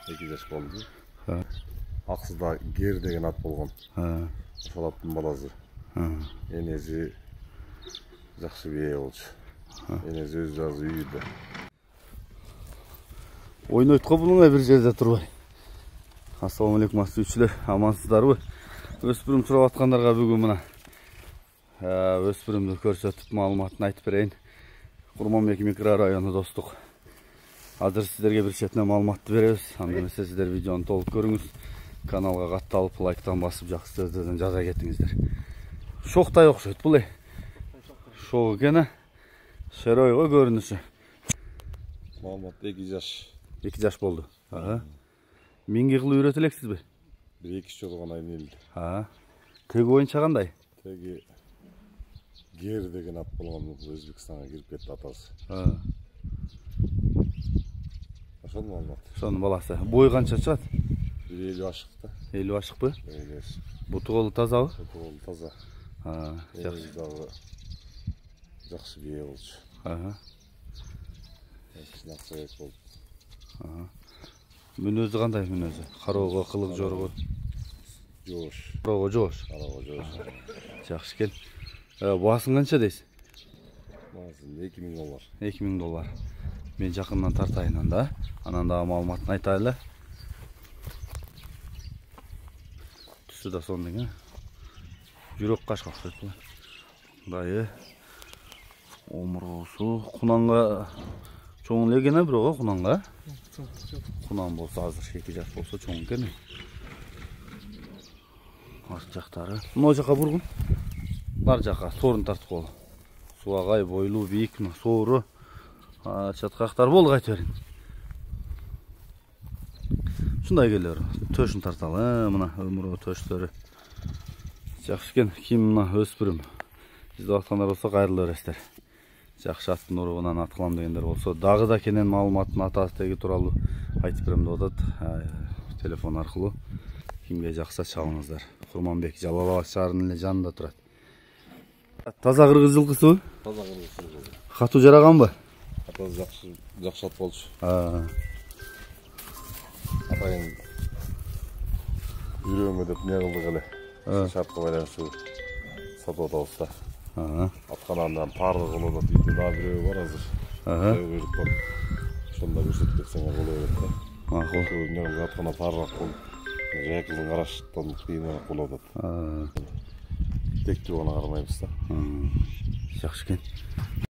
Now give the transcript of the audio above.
2 жаш болду. Аксыда Гер деген ат болгон. Ошол аттын баласы. Энеси жакшы бие болчу. Энеси өз жазы үйдө. Ойнойт го булуңа бир жерде турбай. Ассаламу алейкум астүүчүлөр, амансыздарбы? Өспүрүм сурап аткандарга бүгүн мына өспүрүмдү көрсөтүп маалыматын айтып берейин. Курманбек микрорайону достук. Азыр сиздерге бир четинен маалыматты беребиз. Анда эмесе сиздер видеону толук көрүңүз. Каналга катталып, лайктан басып, жакшы сөздөрдөн жаза кетиңиздер. Шоктай окшойт бул. Шок экен, шеройго көрүнүшү. Маалымат 2 жаш. 2 жаш болду. Минги кылып үйрөтө элексизби? 1-2 жолу гана ийнелди. Теги боюнча кандай? Теги Гер деген ат болгон, Өзбекстанга кирип кетти атасы. Ошол маалымат. Ошонун баласы. Бою канча чыгат? 50 ашык да. 50 ашыкпы? 50 ашык. Буту колу тазабы? Буту колу таза. Жакшы. Жакшы бие болчу. Жакшы болду. Мүнөзү кандай мүнөзү? Кароого, кылык жорго. Жоош. Кароого жоош. Кароого жоош. Жакшы экен. Баасын канча дейсиз? Баасын $2000. $2000. Мен жакындан тартайын анда. Анан дагы маалыматын айтайлы. Түсү да сондуң, жүрөк кашка окшойт бул. Дайы омурусу кунанга чоң эле экен, бирок кунанга. Кунан болсо азыр 2 жаш болсо чоң экен. Арт жактары. Мына жака бургун. Нар жака соорун тартып кол. Суагай, бойлуу, бийик, соору. Чаткактар болду кайтып. Шундай келер. Төшүн тарталы, мына өмүрө төштөрү. Жакшы экен. Ким мына өспүрүм. Издеп аткандар болсо кайрылып бересиздер. Жакшы аттын уруугунан ат кылам дегендер болсо, дагы да кенен маалыматын атасы теги тууралуу айтып берем деп атат. Телефон аркылуу кимге жакса чалыңыздар. Курманбек Жалал-Абад шаарынын эле жанында турат. Таза кыргыз жылкысыбы? Таза кыргыз жылкысы. Катуу жараганбы? Атасы жакшы ат болчу. Атайын үйрөнгө деп не кылдык эле. Шартка байланыштуу сатып атабыз да. Атканандан пары кылып атат. Үйдө дагы бирөө бар азыр. Көйгөйлүк бар. Ошондо көрсөтүп кетсеңер боло берет да. Макул. Көбүнө аткана парыраак болуп, жайкылдын караштан кийинирээк болуп атат. Тектүү гана кармайбыз да. Жакшы экен.